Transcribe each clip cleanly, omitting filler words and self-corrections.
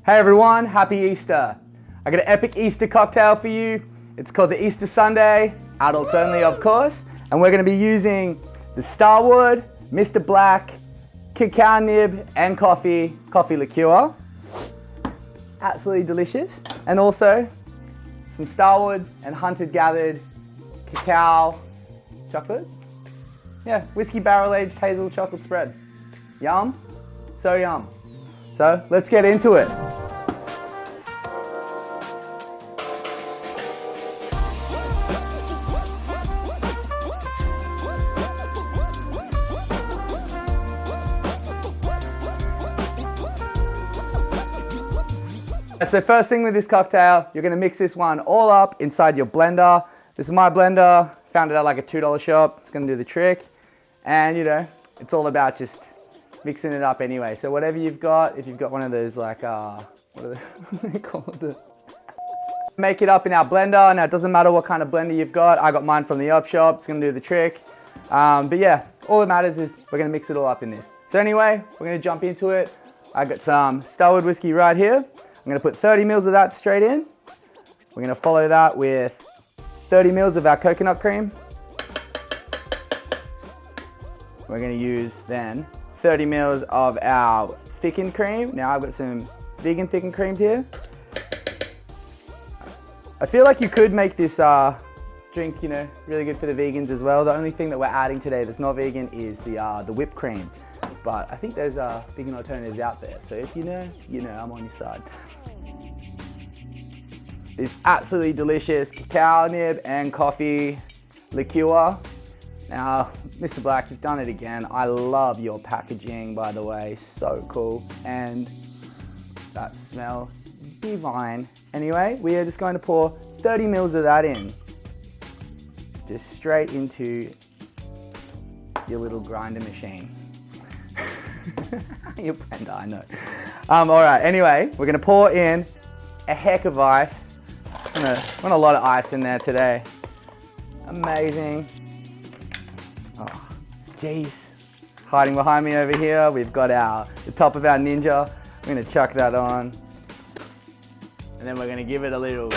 Hey everyone, happy Easter. I got an epic Easter cocktail for you. It's called the Easter Sundae, adults only of course. And we're gonna be using the Starward, Mr. Black, Cacao nib, and Coffee liqueur. Absolutely delicious. And also some Starward and hunted gathered cacao chocolate. Yeah, whiskey barrel aged hazel chocolate spread. Yum, so yum. So let's get into it. So first thing with this cocktail, you're gonna mix this one all up inside your blender. This is my blender, found it at like a $2 shop. It's gonna do the trick. And you know, it's all about just mixing it up anyway. So whatever you've got, if you've got one of those like, what are they called? Make it up in our blender. Now it doesn't matter what kind of blender you've got. I got mine from the op shop, it's gonna do the trick. But yeah, all that matters is we're gonna mix it all up in this. So anyway, we're gonna jump into it. I got some Starward whiskey right here. I'm gonna put 30 mils of that straight in. We're gonna follow that with 30 mils of our coconut cream. We're gonna use then 30 mils of our thickened cream. Now I've got some vegan thickened cream here. I feel like you could make this drink, you know, really good for the vegans as well. The only thing that we're adding today that's not vegan is the whipped cream. But I think there's vegan alternatives out there. So if you know, I'm on your side. This absolutely delicious cacao nib and coffee liqueur. Now, Mr. Black, you've done it again. I love your packaging, by the way, so cool. And that smell, divine. Anyway, we are just going to pour 30 mils of that in. Just straight into your little grinder machine. Your blender, I know. All right, anyway, we're gonna pour in a heck of ice. Want a lot of ice in there today. Amazing. Oh, geez. Hiding behind me over here, we've got the top of our Ninja. We're gonna chuck that on. And then we're gonna give it a little.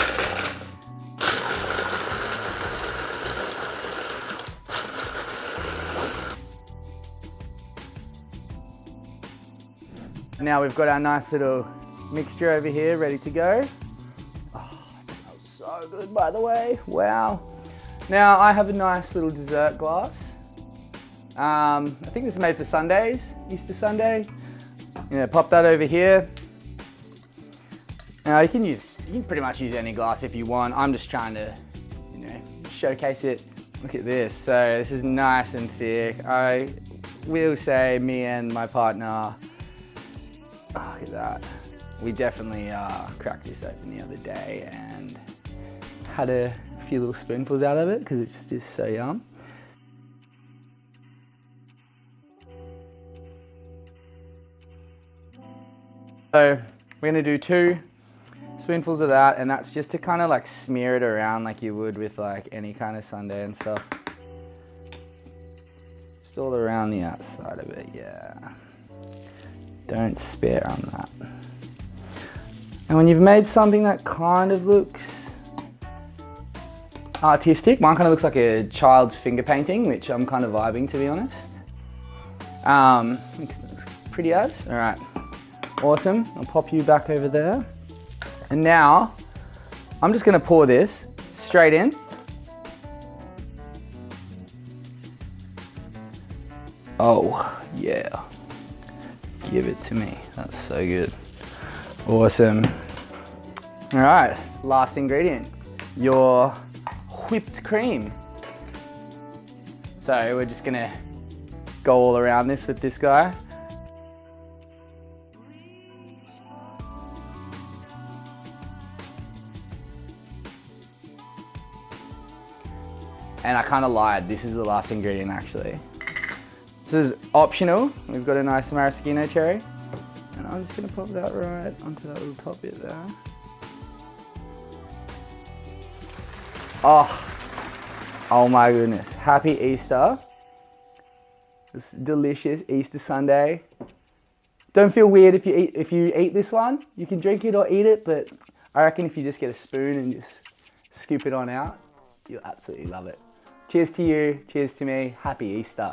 Now we've got our nice little mixture over here ready to go. Oh, it smells so good, by the way. Wow. Now I have a nice little dessert glass. I think this is made for Sundays, Easter Sundae. You know, pop that over here. Now you can pretty much use any glass if you want. I'm just trying to, you know, showcase it. Look at this. So this is nice and thick. I will say me and my partner, oh, look at that. We definitely cracked this open the other day and had a few little spoonfuls out of it because it's just so yum. So we're gonna do 2 spoonfuls of that, and that's just to kind of like smear it around like you would with like any kind of sundae and stuff. Just all around the outside of it, yeah. Don't spare on that. And when you've made something that kind of looks artistic, mine kind of looks like a child's finger painting, which I'm kind of vibing, to be honest. Pretty as, all right. Awesome, I'll pop you back over there. And now, I'm just gonna pour this straight in. Oh, yeah. Give it to me, that's so good. Awesome. All right, last ingredient, your whipped cream. So we're just gonna go all around this with this guy. And I kind of lied, this is the last ingredient actually. This is optional. We've got a nice maraschino cherry. And I'm just gonna pop that right onto that little top bit there. Oh my goodness. Happy Easter. This delicious Easter Sundae. Don't feel weird if you eat this one. You can drink it or eat it, but I reckon if you just get a spoon and just scoop it on out, you'll absolutely love it. Cheers to you, cheers to me, happy Easter.